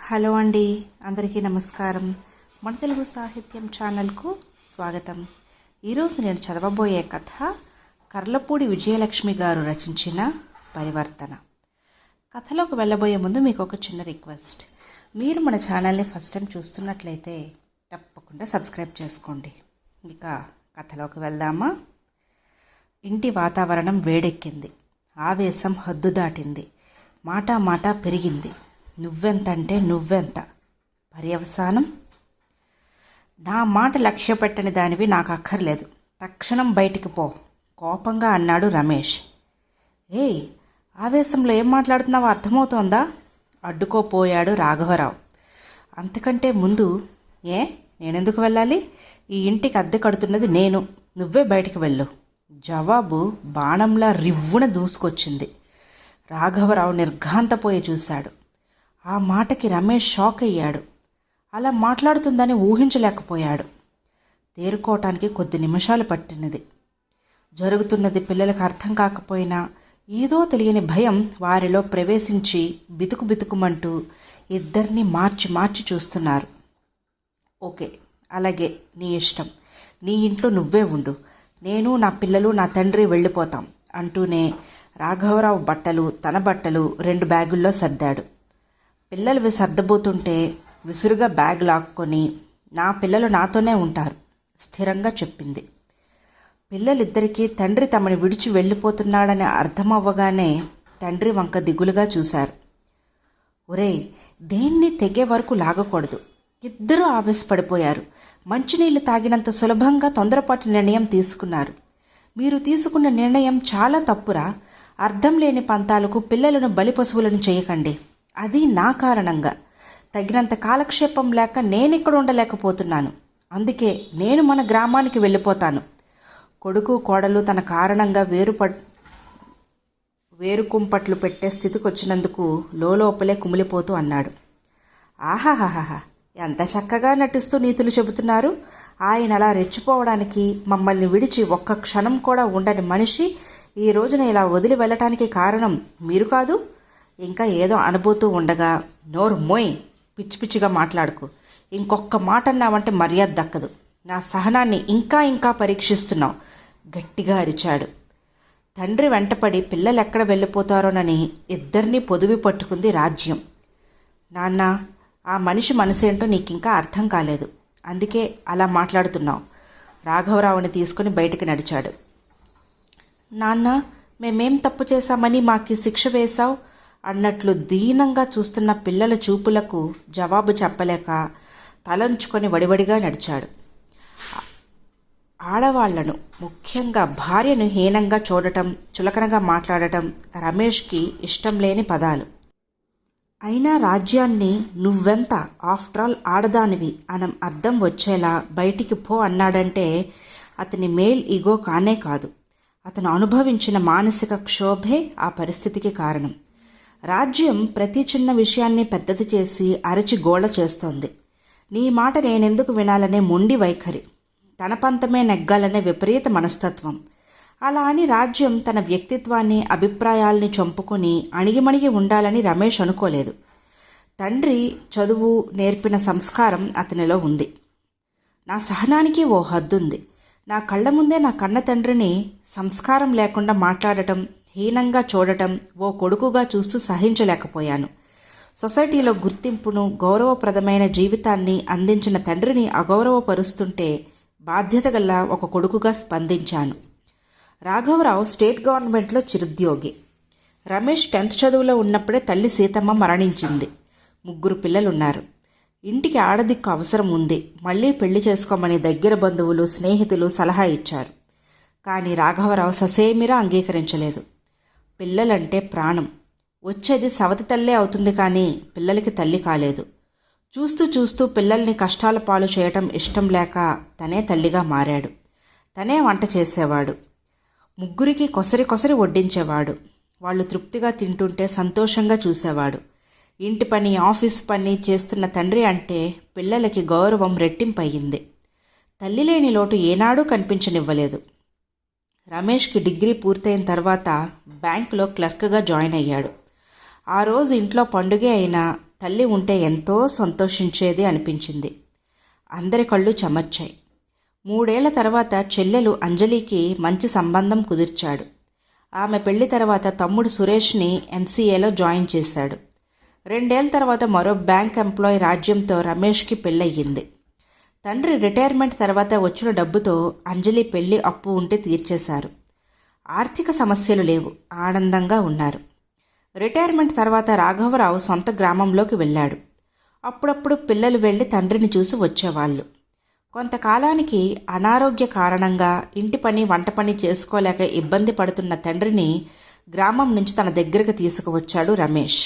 Hello అండి, అందరికీ నమస్కారం. మన తెలుగు సాహిత్యం ఛానల్కు స్వాగతం. ఈరోజు నేను చదవబోయే కథ కర్లపూడి విజయలక్ష్మి గారు రచించిన పరివర్తన. కథలోకి వెళ్ళబోయే ముందు మీకు ఒక చిన్న రిక్వెస్ట్. మీరు మన ఛానల్ని ఫస్ట్ టైం చూస్తున్నట్లయితే తప్పకుండా సబ్స్క్రైబ్ చేసుకోండి. ఇక కథలోకి వెళ్దామా? ఇంటి వాతావరణం వేడెక్కింది. ఆవేశం హద్దు దాటింది. మాట పెరిగింది. నువ్వెంతంటే నువ్వెంత, పర్యవసానం నా మాట లక్ష్య పెట్టని దానివి నాకు అక్కర్లేదు. తక్షణం బయటికి పో, కోపంగా అన్నాడు రమేష్. ఏయ్, ఆవేశంలో ఏం మాట్లాడుతున్నావో అర్థమవుతోందా? అడ్డుకోపోయాడు రాఘవరావు. అంతకంటే ముందు నేనెందుకు వెళ్ళాలి? ఈ ఇంటికి అద్దె కడుతున్నది నేను, నువ్వే బయటికి వెళ్ళు. జవాబు బాణంలా రివ్వున దూసుకొచ్చింది. రాఘవరావు నిర్ఘాంతపోయి చూశాడు. ఆ మాటకి రమేష్ షాక్ అయ్యాడు. అలా మాట్లాడుతుందని ఊహించలేకపోయాడు. తేరుకోవటానికి కొద్ది నిమిషాలు పట్టినది. జరుగుతున్నది పిల్లలకు అర్థం కాకపోయినా ఏదో తెలియని భయం వారిలో ప్రవేశించి బితుకుమంటూ ఇద్దరిని మార్చి చూస్తున్నారు. ఓకే, అలాగే, నీ ఇష్టం. నీ ఇంట్లో నువ్వే ఉండు. నేను, నా పిల్లలు, నా తండ్రి వెళ్ళిపోతాం అంటూనే రాఘవరావు బట్టలు, తన బట్టలు 2 బ్యాగుల్లో సర్దాడు. పిల్లలు సర్దబోతుంటే విసురుగా బ్యాగ్ లాక్కొని, నా పిల్లలు నాతోనే ఉంటారు, స్థిరంగా చెప్పింది. పిల్లలిద్దరికీ తండ్రి తమని విడిచి వెళ్ళిపోతున్నాడని అర్థమవ్వగానే తండ్రి వంక దిగులుగా చూశారు. ఒరేయ్, దేన్ని తెగే వరకు లాగకూడదు. ఇద్దరూ ఆవేశపడిపోయారు. మంచినీళ్లు తాగినంత సులభంగా తొందరపాటు నిర్ణయం తీసుకున్నారు. మీరు తీసుకున్న నిర్ణయం చాలా తప్పురా. అర్థం లేని పంతాలకు పిల్లలను బలిపశువులను చేయకండి. అది నా కారణంగా. తగినంత కాలక్షేపం లేక నేనిక్కడ ఉండలేకపోతున్నాను. అందుకే నేను మన గ్రామానికి వెళ్ళిపోతాను. కొడుకు కోడలు తన కారణంగా వేరుకుంపట్లు పెట్టే స్థితికి వచ్చినందుకు లోపలే కుమిలిపోతూ అన్నాడు. ఆహాహాహా, ఎంత చక్కగా నటిస్తూ నీతులు చెబుతున్నారు. ఆయన అలా రెచ్చిపోవడానికి, మమ్మల్ని విడిచి ఒక్క క్షణం కూడా ఉండని మనిషి ఈ రోజున ఇలా వదిలి వెళ్ళటానికి కారణం మీరు కాదు. ఇంకా ఏదో అనబోతూ ఉండగా, నోరు మోయ్, పిచ్చిగా మాట్లాడుకు. ఇంకొక్క మాట అన్నావంటే మర్యాద దక్కదు. నా సహనాన్ని ఇంకా పరీక్షిస్తున్నావు, గట్టిగా అరిచాడు. తండ్రి వెంటపడి పిల్లలెక్కడ వెళ్ళిపోతారోనని ఇద్దరినీ పొదివి పట్టుకుంది రాజ్యం. నాన్న, ఆ మనిషి మనసేంటో నీకింకా అర్థం కాలేదు. అందుకే అలా మాట్లాడుతున్నావు. రాఘవరావుని తీసుకుని బయటికి నడిచాడు. నాన్న, మేమేం తప్పు చేశామని మాకి శిక్ష వేశావు అన్నట్లు దీనంగా చూస్తున్న పిల్లల చూపులకు జవాబు చెప్పలేక తలంచుకొని వడివడిగా నడిచాడు. ఆడవాళ్లను, ముఖ్యంగా భార్యను హీనంగా చూడటం, చులకనగా మాట్లాడటం రమేష్కి ఇష్టం లేని పదాలు. అయినా రాజ్యాన్ని నువ్వెంత, ఆఫ్టర్ ఆల్ ఆడదానివి అనం అర్థం వచ్చేలా బయటికి పో అన్నాడంటే అతని మేల్ ఈగో కానే కాదు. అతను అనుభవించిన మానసిక క్షోభే ఆ పరిస్థితికి కారణం. రాజ్యం ప్రతి చిన్న విషయాన్ని పెద్దది చేసి అరచి గోళ చేస్తోంది. నీ మాట నేనెందుకు వినాలనే మొండి వైఖరి, తన పంతమే నెగ్గాలనే విపరీత మనస్తత్వం. అలా అని రాజ్యం తన వ్యక్తిత్వాన్ని, అభిప్రాయాల్ని చంపుకొని అణిగిమణిగి ఉండాలని రమేష్ అనుకోలేదు. తండ్రి చదువు నేర్పిన సంస్కారం అతనిలో ఉంది. నా సహనానికి ఓ హద్దుంది. నా కళ్ళ ముందే నా కన్న తండ్రిని సంస్కారం లేకుండా మాట్లాడటం, హీనంగా చూడటం ఓ కొడుకుగా చూస్తూ సహించలేకపోయాను. సొసైటీలో గుర్తింపును, గౌరవప్రదమైన జీవితాన్ని అందించిన తండ్రిని అగౌరవపరుస్తుంటే బాధ్యత గల ఒక కొడుకుగా స్పందించాను. రాఘవరావు స్టేట్ గవర్నమెంట్లో చిరుద్యోగి. రమేష్ 10th చదువులో ఉన్నప్పుడే తల్లి సీతమ్మ మరణించింది. 3 పిల్లలున్నారు. ఇంటికి ఆడదిక్కు అవసరం ఉంది. మళ్లీ పెళ్లి చేసుకోమని దగ్గర బంధువులు, స్నేహితులు సలహా ఇచ్చారు. కానీ రాఘవరావు ససేమిరా అంగీకరించలేదు. పిల్లలంటే ప్రాణం. వచ్చేది సవతి తల్లే అవుతుంది, కానీ పిల్లలకి తల్లి కాలేదు. చూస్తూ పిల్లల్ని కష్టాల పాలు చేయటం ఇష్టం లేక తనే తల్లిగా మారాడు. తనే వంట చేసేవాడు. 3కి కొసరి వడ్డించేవాడు. వాళ్ళు తృప్తిగా తింటుంటే సంతోషంగా చూసేవాడు. ఇంటి పని, ఆఫీస్ పని చేస్తున్న తండ్రి అంటే పిల్లలకి గౌరవం రెట్టింపయ్యింది. తల్లి లేని లోటు ఏనాడూ కనిపించనివ్వలేదు. రమేష్కి డిగ్రీ పూర్తయిన తర్వాత బ్యాంకులో క్లర్క్గా జాయిన్ అయ్యాడు. ఆ రోజు ఇంట్లో పండుగే అయినా తల్లి ఉంటే ఎంతో సంతోషించేది అనిపించింది. అందరి కళ్ళు చెమర్చాయి. 3 ఏళ్ల తర్వాత చెల్లెలు అంజలికి మంచి సంబంధం కుదిర్చాడు. ఆమె పెళ్లి తర్వాత తమ్ముడు సురేష్ని ఎంసీఏలో జాయిన్ చేశాడు. 2 ఏళ్ల తర్వాత మరో బ్యాంక్ ఎంప్లాయీ రాజ్యంతో రమేష్కి పెళ్ళయ్యింది. తండ్రి రిటైర్మెంట్ తర్వాత వచ్చిన డబ్బుతో అంజలి పెళ్లి అప్పు ఉంటే తీర్చేశారు. ఆర్థిక సమస్యలు లేవు, ఆనందంగా ఉన్నారు. రిటైర్మెంట్ తర్వాత రాఘవరావు సొంత గ్రామంలోకి వెళ్ళాడు. అప్పుడప్పుడు పిల్లలు వెళ్ళి తండ్రిని చూసి వచ్చేవాళ్ళు. కొంతకాలానికి అనారోగ్య కారణంగా ఇంటి పని వంట పని చేసుకోలేక ఇబ్బంది పడుతున్న తండ్రిని గ్రామం నుంచి తన దగ్గరకు తీసుకువచ్చాడు రమేష్.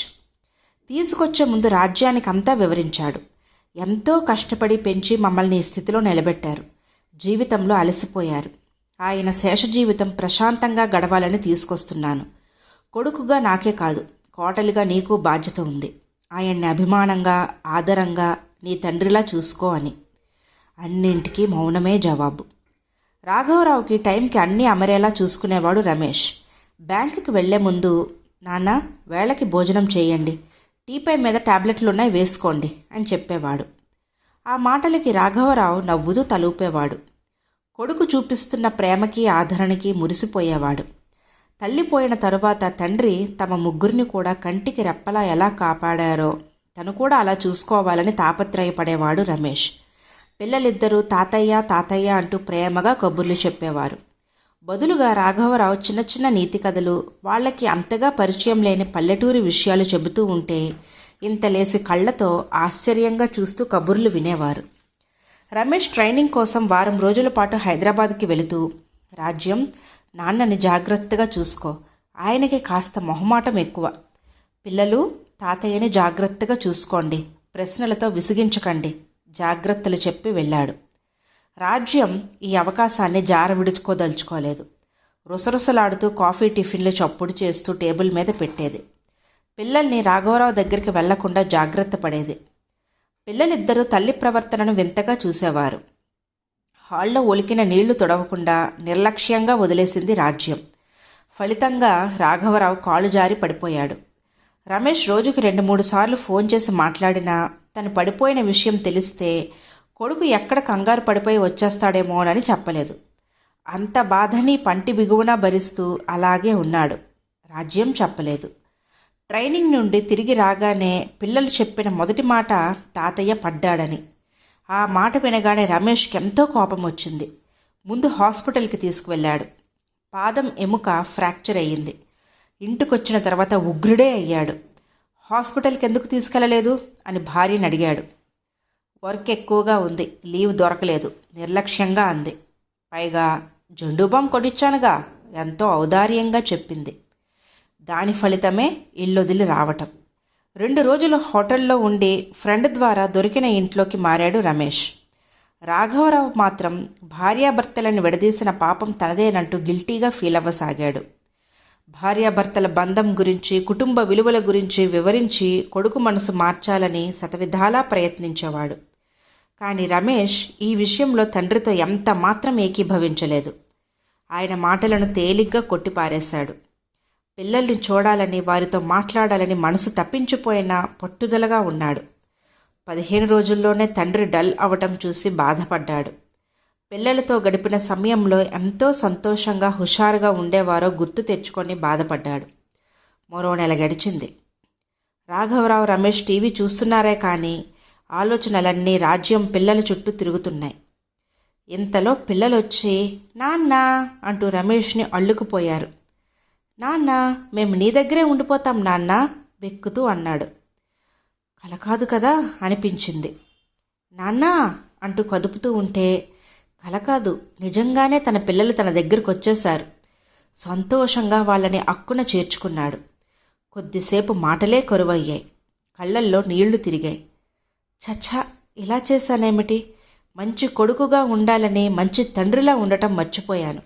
తీసుకొచ్చే ముందు రాజ్యానికంతా వివరించాడు. ఎంతో కష్టపడి పెంచి మమ్మల్ని ఈ స్థితిలో నిలబెట్టారు. జీవితంలో అలసిపోయారు. ఆయన శేష జీవితం ప్రశాంతంగా గడవాలని తీసుకొస్తున్నాను. కొడుకుగా నాకే కాదు, కోటలిగా నీకు బాధ్యత ఉంది. ఆయన్ని అభిమానంగా ఆదరంగా నీ తండ్రిలా చూసుకో అని. అన్నింటికీ మౌనమే జవాబు. రాఘవరావుకి టైంకి అన్నీ అమరేలా చూసుకునేవాడు రమేష్. బ్యాంకుకి వెళ్లే ముందు, నాన్న వేళకి భోజనం చేయండి, టీపై మీద టాబ్లెట్లున్నాయి వేసుకోండి అని చెప్పేవాడు. ఆ మాటలకి రాఘవరావు నవ్వుతూ తలూపేవాడు. కొడుకు చూపిస్తున్న ప్రేమకి ఆదరణకి మురిసిపోయేవాడు. తల్లిపోయిన తరువాత తండ్రి తమ ముగ్గురిని కూడా కంటికి రెప్పలా ఎలా కాపాడారో తను కూడా అలా చూసుకోవాలని తాపత్రయపడేవాడు రమేష్. పిల్లలిద్దరూ తాతయ్య తాతయ్య అంటూ ప్రేమగా కబుర్లు చెప్పేవారు. బదులుగా రాఘవరావు చిన్న చిన్న నీతి కథలు, వాళ్ళకి అంతగా పరిచయం లేని పల్లెటూరి విషయాలు చెబుతూ ఉంటే ఇంతలేసి కళ్లతో ఆశ్చర్యంగా చూస్తూ కబుర్లు వినేవారు. రమేష్ ట్రైనింగ్ కోసం వారం రోజుల పాటు హైదరాబాద్కి వెళుతూ, రాజ్యం, నాన్నని జాగ్రత్తగా చూసుకో, ఆయనకి కాస్త మొహమాటం ఎక్కువ. పిల్లలు, తాతయ్యని జాగ్రత్తగా చూసుకోండి, ప్రశ్నలతో విసిగించకండి, జాగ్రత్తలు చెప్పి వెళ్ళాడు. రాజ్యం ఈ అవకాశాన్ని విడుచుకోదలుచుకోలేదు. రుసరుసలాడుతూ కాఫీ టిఫిన్లు చప్పుడు చేస్తూ టేబుల్ మీద పెట్టేది. పిల్లల్ని రాఘవరావు దగ్గరికి వెళ్లకుండా జాగ్రత్త పడేది. పిల్లలిద్దరూ తల్లి ప్రవర్తనను వింతగా చూసేవారు. హాల్లో ఒలికిన నీళ్లు తొడవకుండా నిర్లక్ష్యంగా వదిలేసింది రాజ్యం. ఫలితంగా రాఘవరావు కాలు జారి పడిపోయాడు. రమేష్ రోజుకి 2-3 సార్లు ఫోన్ చేసి మాట్లాడినా తను పడిపోయిన విషయం తెలిస్తే కొడుకు ఎక్కడ కంగారు పడిపోయి వచ్చేస్తాడేమోనని చెప్పలేదు. అంత బాధని పంటి బిగువునా భరిస్తూ అలాగే ఉన్నాడు. రాజ్యం చెప్పలేదు. ట్రైనింగ్ నుండి తిరిగి రాగానే పిల్లలు చెప్పిన మొదటి మాట తాతయ్య పడ్డాడని. ఆ మాట వినగానే రమేష్కి ఎంతో కోపం వచ్చింది. ముందు హాస్పిటల్కి తీసుకువెళ్ళాడు. పాదం ఎముక ఫ్రాక్చర్ అయ్యింది. ఇంటికొచ్చిన తర్వాత ఉగ్రుడే అయ్యాడు. హాస్పిటల్కి ఎందుకు తీసుకెళ్లలేదు అని భార్యని అడిగాడు. వర్క్ ఎక్కువగా ఉంది, లీవ్ దొరకలేదు, నిర్లక్ష్యంగా అంది. పైగా జండూ బాంబు కొనిచ్చానుగా, ఎంతో ఔదార్యంగా చెప్పింది. దాని ఫలితమే ఇల్లొదిలి రావటం. 2 రోజులు హోటల్లో ఉండి ఫ్రెండ్ ద్వారా దొరికిన ఇంట్లోకి మారాడు రమేష్. రాఘవరావు మాత్రం భార్యాభర్తలను విడదీసిన పాపం తనదేనంటూ గిల్టీగా ఫీల్ అవ్వసాగాడు. భార్యాభర్తల బంధం గురించి, కుటుంబ విలువల గురించి వివరించి కొడుకు మనసు మార్చాలని శతవిధాలా ప్రయత్నించేవాడు. కానీ రమేష్ ఈ విషయంలో తండ్రితో ఎంత మాత్రం ఏకీభవించలేదు. ఆయన మాటలను తేలిగ్గా కొట్టిపారేశాడు. పిల్లల్ని చూడాలని, వారితో మాట్లాడాలని మనసు తప్పించిపోయినా పట్టుదలగా ఉన్నాడు. 15 రోజుల్లోనే తండ్రి డల్ అవటం చూసి బాధపడ్డాడు. పిల్లలతో గడిపిన సమయంలో ఎంతో సంతోషంగా హుషారుగా ఉండేవారో గుర్తు తెచ్చుకొని బాధపడ్డాడు. మరో నెల గడిచింది. రాఘవరావు, రమేష్ టీవీ చూస్తున్నారే కానీ ఆలోచనలన్నీ రాజ్యం పిల్లల చుట్టూ తిరుగుతున్నాయి. ఇంతలో పిల్లలొచ్చి నాన్న అంటూ రమేష్ని అల్లుకుపోయారు. నాన్న, మేము నీ దగ్గరే ఉండిపోతాం నాన్న వెక్కుతూ అన్నాడు. కల కాదు కదా అనిపించింది. నాన్న అంటూ కదుపుతూ ఉంటే కల కాదు, నిజంగానే తన పిల్లలు తన దగ్గరకు వచ్చేశారు. సంతోషంగా వాళ్ళని అక్కున చేర్చుకున్నాడు. కొద్దిసేపు మాటలే కరువయ్యాయి. కళ్ళల్లో నీళ్లు తిరిగాయి. చచ్చా, ఇలా చేశానేమిటి? మంచి కొడుకుగా ఉండాలని, మంచి తండ్రిలా ఉండటం మర్చిపోయాను.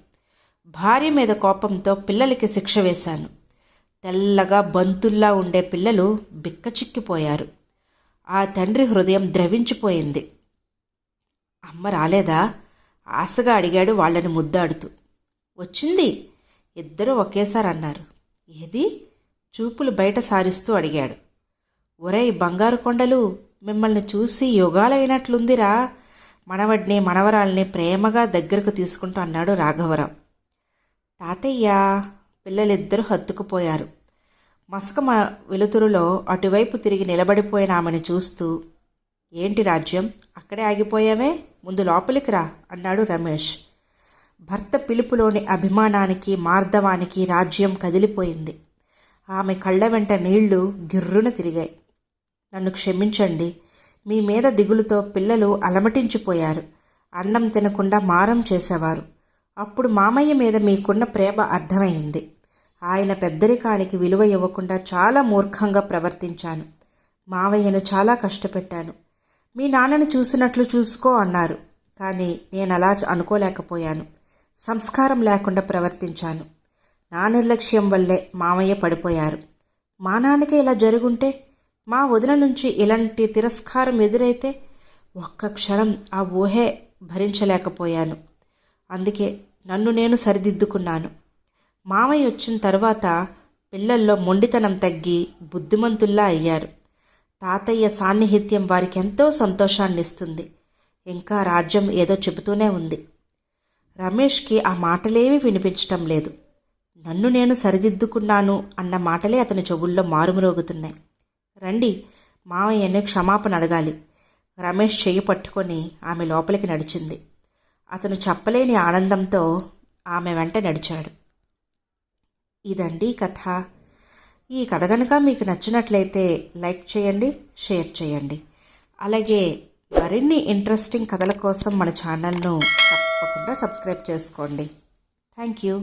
భార్య మీద కోపంతో పిల్లలకి శిక్ష వేశాను. తెల్లగా బంతుల్లా ఉండే పిల్లలు బిక్కచిక్కిపోయారు. ఆ తండ్రి హృదయం ద్రవించిపోయింది. అమ్మ రాలేదా? ఆశగా అడిగాడు వాళ్ళని ముద్దాడుతూ. వచ్చింది, ఇద్దరూ ఒకేసారి అన్నారు. ఏది? చూపులు బయట సారిస్తూ అడిగాడు. ఒరేయ్ బంగారు కొండలు, మిమ్మల్ని చూసి యుగాలైనట్లుందిరా, మనవడిని మనవరాల్ని ప్రేమగా దగ్గరకు తీసుకుంటూ అన్నాడు రాఘవరావు. తాతయ్య, పిల్లలిద్దరూ హత్తుకుపోయారు. మసక వెలుతురులో అటువైపు తిరిగి నిలబడిపోయిన ఆమెను చూస్తూ, ఏంటి రాజ్యం, అక్కడే ఆగిపోయావే, ముందు లోపలికి రా అన్నాడు రమేష్. భర్త పిలుపులోని అభిమానానికి మార్దవానికి రాజ్యం కదిలిపోయింది. ఆమె కళ్ళ వెంట నీళ్లు గిర్రున తిరిగాయి. నన్ను క్షమించండి, మీ మీద దిగులుతో పిల్లలు అలమటించిపోయారు. అన్నం తినకుండా మారం చేసేవారు. అప్పుడు మామయ్య మీద మీకున్న ప్రేమ అర్థమైంది. ఆయన పెద్దరికానికి విలువ ఇవ్వకుండా చాలా మూర్ఖంగా ప్రవర్తించాను. మామయ్యను చాలా కష్టపెట్టాను. మీ నాన్నను చూసినట్లు చూసుకో అన్నారు, కానీ నేను అలా అనుకోలేకపోయాను. సంస్కారం లేకుండా ప్రవర్తించాను. నా నిర్లక్ష్యం వల్లే మామయ్య పడిపోయారు. మా నాన్నకే ఇలా జరుగుంటే, మా వదిన నుంచి ఇలాంటి తిరస్కారం ఎదురైతే ఒక్క క్షణం ఆ ఊహే భరించలేకపోయాను. అందుకే నన్ను నేను సరిదిద్దుకున్నాను. మామయ్య వచ్చిన తర్వాత పిల్లల్లో మొండితనం తగ్గి బుద్ధిమంతుల్లా అయ్యారు. తాతయ్య సాన్నిహిత్యం వారికి ఎంతో సంతోషాన్నిస్తుంది. ఇంకా రాజ్యం ఏదో చెబుతూనే ఉంది. రమేష్కి ఆ మాటలేవీ వినిపించటం లేదు. నన్ను నేను సరిదిద్దుకున్నాను అన్న మాటలే అతని చెవుల్లో మారుమ్రోగుతున్నాయి. రండి, మామయ్యను క్షమాపణ అడగాలి. రమేష్ చెయ్యి పట్టుకొని ఆమె లోపలికి నడిచింది. అతను చెప్పలేని ఆనందంతో ఆమె వెంట నడిచాడు. ఇదండి కథ. ఈ కథ కనుక మీకు నచ్చినట్లయితే లైక్ చేయండి, షేర్ చేయండి. అలాగే మరిన్ని ఇంట్రెస్టింగ్ కథల కోసం మన ఛానల్ను తప్పకుండా సబ్స్క్రైబ్ చేసుకోండి. Thank you.